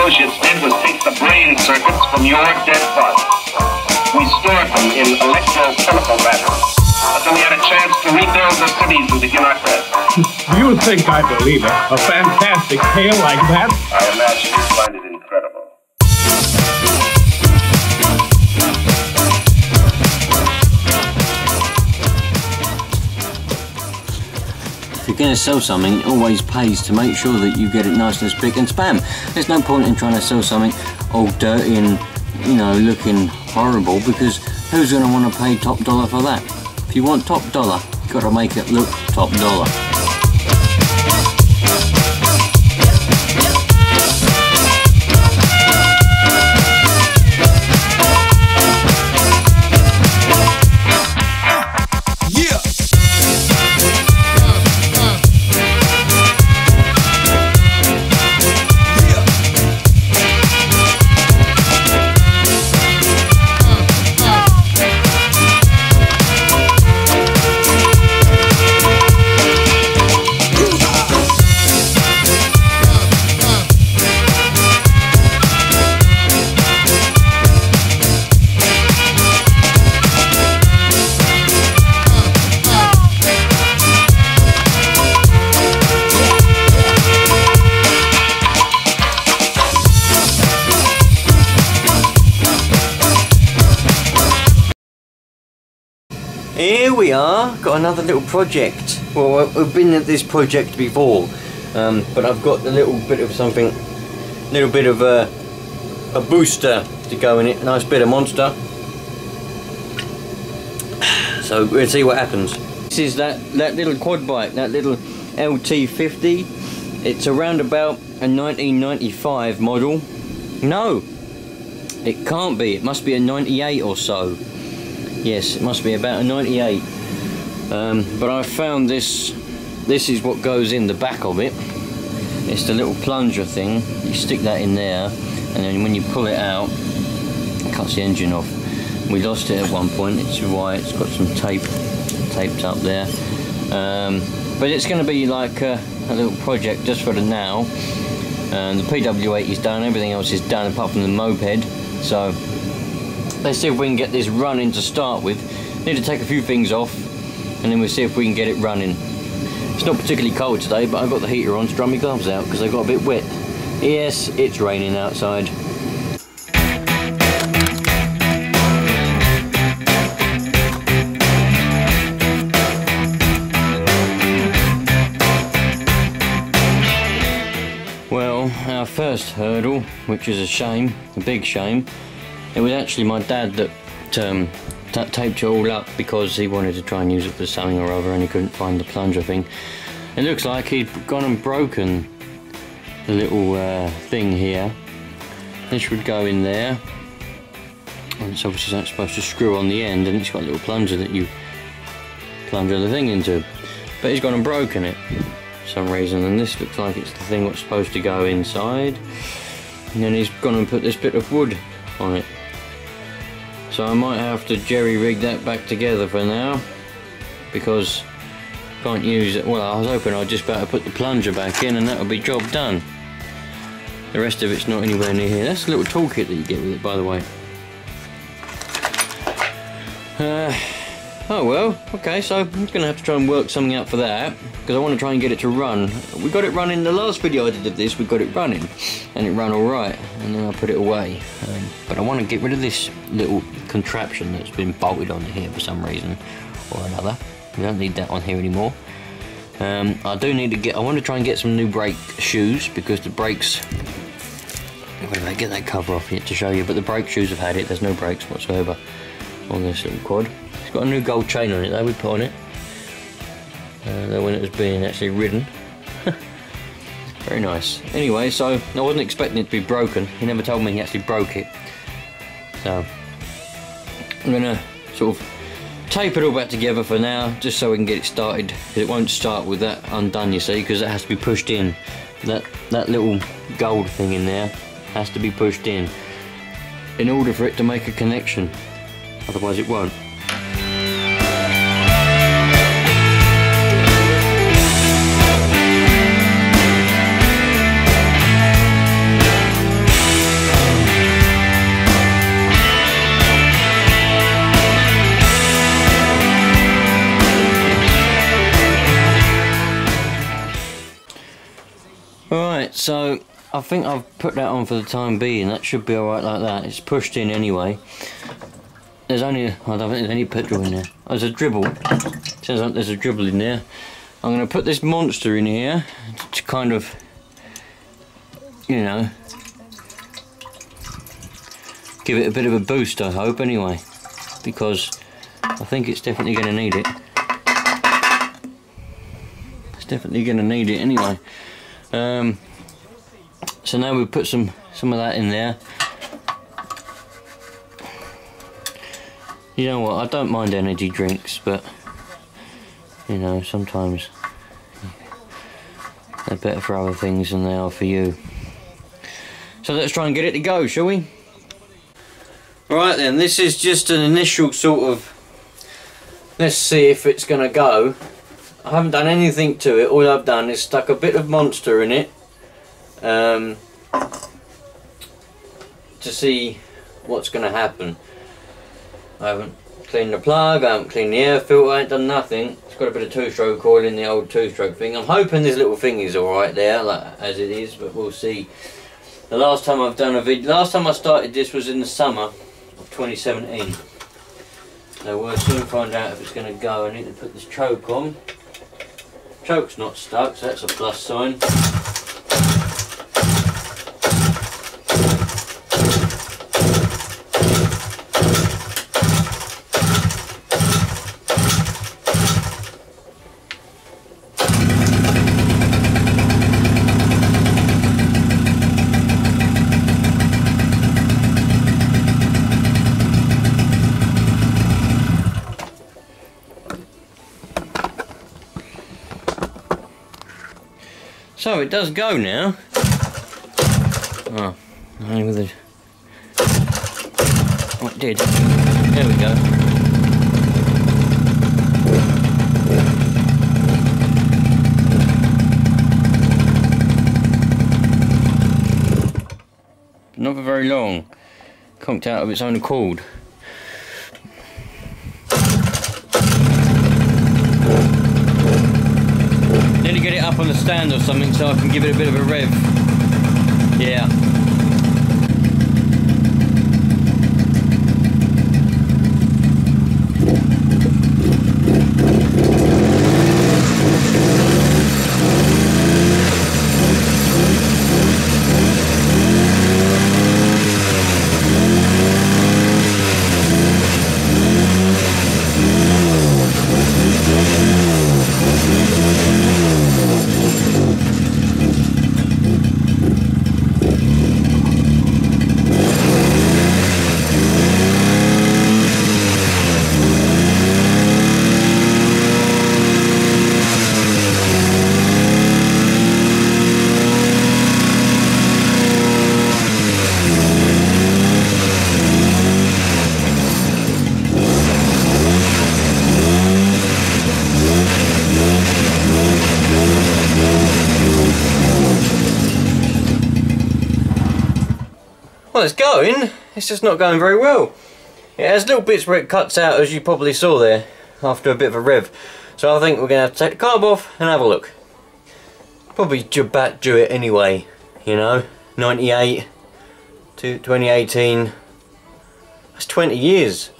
associates did was take the brain circuits from your dead body. We stored them in electrochemical batteries until we had a chance to rebuild the cities and begin our quest. You think I believe it? A fantastic tale like that? I imagine you find it incredible. If you're going to sell something, it always pays to make sure that you get it nice and spick and span. There's no point in trying to sell something all dirty and, you know, looking horrible, because who's going to want to pay top dollar for that? If you want top dollar, you've got to make it look top dollar. Here we are, got another little project. Well, we've been at this project before, but I've got a little bit of something, little bit of a booster to go in it, a nice bit of monster. So we'll see what happens. This is that little quad bike, that little LT50. It's around about a 1995 model. No, it can't be, it must be a 98 or so. Yes, it must be about a 98. But I found this is what goes in the back of it. It's the little plunger thing. You stick that in there, and then when you pull it out, it cuts the engine off. We lost it at one point. It's white, it's got some tape taped up there. But it's going to be like a little project just for the now. And the PW8 is done, everything else is done apart from the moped. So let's see if we can get this running to start with. Need to take a few things off, and then we'll see if we can get it running. It's not particularly cold today, but I've got the heater on to dry my gloves out because they got a bit wet. Yes, it's raining outside. Well, our first hurdle, which is a shame, a big shame, it was actually my dad that taped it all up because he wanted to try and use it for something or other and he couldn't find the plunger thing. It looks like he'd gone and broken the little thing here. This would go in there, and it's obviously not supposed to screw on the end, and it's got a little plunger that you plunger the thing into. But he's gone and broken it for some reason, and this looks like it's the thing that's supposed to go inside. And then he's gone and put this bit of wood on it. So I might have to jerry-rig that back together for now, because I can't use it. Well, I was hoping I'd just be able to put the plunger back in and that would be job done. The rest of it's not anywhere near here. That's a little toolkit that you get with it, by the way. Oh well, okay, so I'm going to have to try and work something out for that, because I want to try and get it to run. We got it running, the last video I did of this, we got it running, and it ran alright, and then I put it away. But I want to get rid of this little contraption that's been bolted on here for some reason or another. We don't need that on here anymore. I do need to get, I want to try and get some new brake shoes, because the brakes, wait a minute, get that cover off yet to show you, but the brake shoes have had it, there's no brakes whatsoever on this little quad. It's got a new gold chain on it though, we put on it. When it was being actually ridden. Very nice. Anyway, so I wasn't expecting it to be broken. He never told me he actually broke it. So I'm gonna sort of tape it all back together for now, just so we can get it started. Because it won't start with that undone, you see, because it has to be pushed in. That little gold thing in there has to be pushed in order for it to make a connection. Otherwise it won't. So I think I've put that on for the time being. That should be alright like that. It's pushed in anyway. There's only, I don't think there's any petrol in there. Oh, there's a dribble. Sounds like there's a dribble in there. I'm going to put this monster in here to kind of, you know, give it a bit of a boost, I hope, anyway. Because I think it's definitely going to need it. It's definitely going to need it anyway. So now we've put some of that in there. You know what, I don't mind energy drinks, but you know, sometimes they're better for other things than they are for you. So let's try and get it to go, shall we? Right then, this is just an initial sort of, let's see if it's gonna go. I haven't done anything to it. All I've done is stuck a bit of Monster in it to see what's gonna happen. I haven't cleaned the plug, I haven't cleaned the air filter, I ain't done nothing. It's got a bit of two-stroke oil in the old two-stroke thing. I'm hoping this little thing is alright there, like as it is, but we'll see. The last time I've done a video, last time I started this was in the summer of 2017. So we'll soon find out if it's going to go. I need to put this choke on. Choke's not stuck, so that's a plus sign. So it does go now. Oh, only with a... Oh, it did. There we go. Not for very long. Conked out of its own accord. Get it up on the stand or something so I can give it a bit of a rev. Yeah. Well, it's going, it's just not going very well. It has little bits where it cuts out, as you probably saw there, after a bit of a rev. So I think we're going to have to take the carb off and have a look. Probably back do it anyway, you know. 98 to 2018, that's 20 years.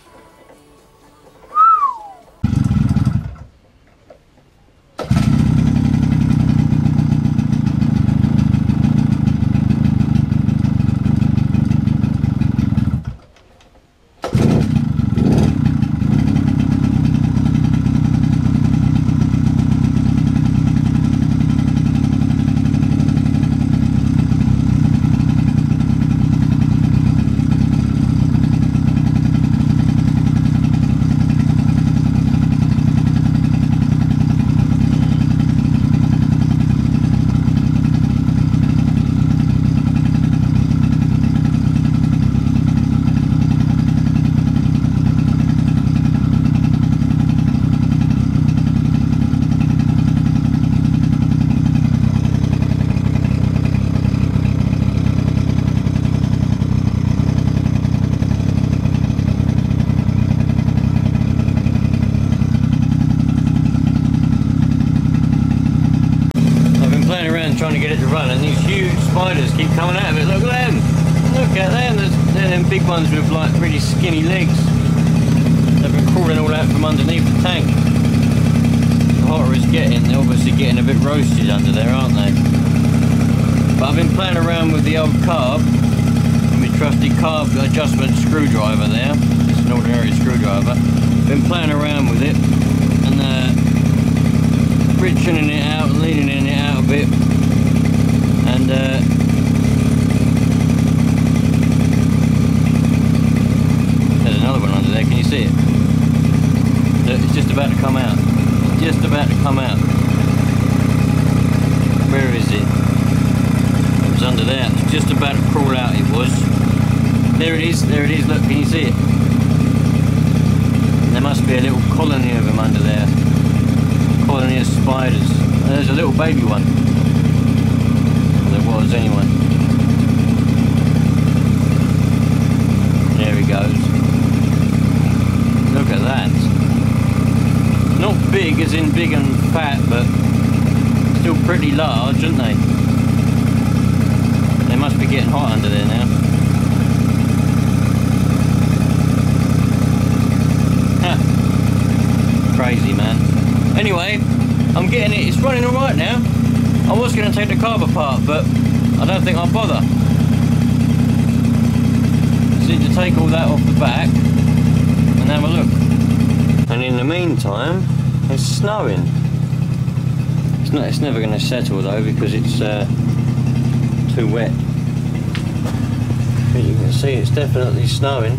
at them. Look at them. They're them big ones with like really skinny legs. They've been crawling all out from underneath the tank. The hotter it's getting, they're obviously getting a bit roasted under there, aren't they? But I've been playing around with the old carb, with my trusty carb adjustment screwdriver there. It's an ordinary screwdriver. Been playing around with it and friction it out and leaning it out a bit. And there's another one under there, can you see it? Look, it's just about to come out. Just about to come out. Where is it? It was under there. It's just about to crawl out, it was. There it is, look, can you see it? There must be a little colony of them under there. Colony of spiders. There's a little baby one. There was anyway. There he goes. Look at that. Not big as in big and fat, but still pretty large, aren't they? They must be getting hot under there now. Ha. Crazy, man. Anyway, I'm getting it. It's running alright now. I was going to take the carb apart, but I don't think I'll bother. Just need to take all that off the back and have a look. And in the meantime, it's snowing. It's never going to settle though because it's too wet. But you can see it's definitely snowing.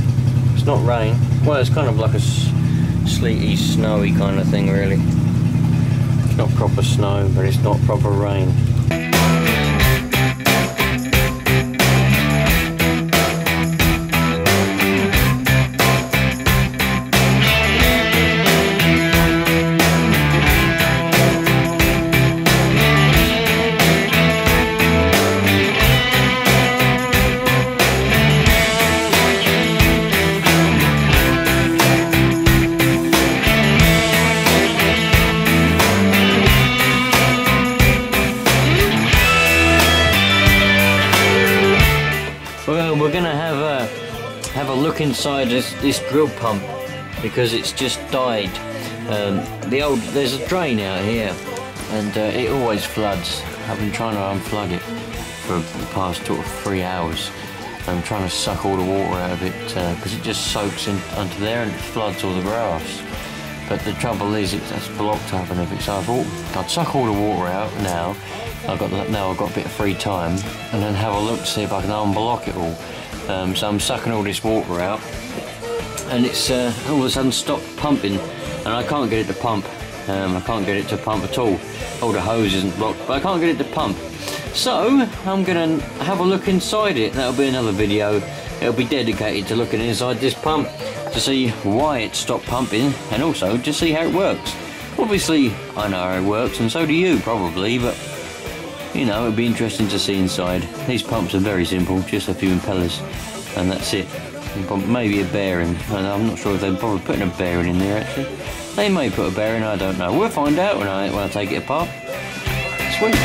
It's not rain. Well, it's kind of like a sleety, snowy kind of thing, really. It's not proper snow, but it's not proper rain. Well, we're gonna have a look inside this drill pump because it's just died. There's a drain out here, and it always floods. I've been trying to unplug it for the past 3 hours. I'm trying to suck all the water out of it because it just soaks onto there and it floods all the grass. But the trouble is, it's blocked up and everything. So I thought I'd suck all the water out now. I've got a bit of free time, and then have a look to see if I can unblock it all. So I'm sucking all this water out, and it's all of a sudden stopped pumping, and I can't get it to pump. I can't get it to pump at all. All the hose isn't blocked, but I can't get it to pump. So I'm gonna have a look inside it. That'll be another video. It'll be dedicated to looking inside this pump to see why it stopped pumping, and also to see how it works. Obviously, I know how it works, and so do you probably, but you know, it'd be interesting to see inside. These pumps are very simple, just a few impellers, and that's it. Maybe a bearing, and I'm not sure if they're probably putting a bearing in there actually. They may put a bearing, I don't know. We'll find out when I take it apart. Sweet.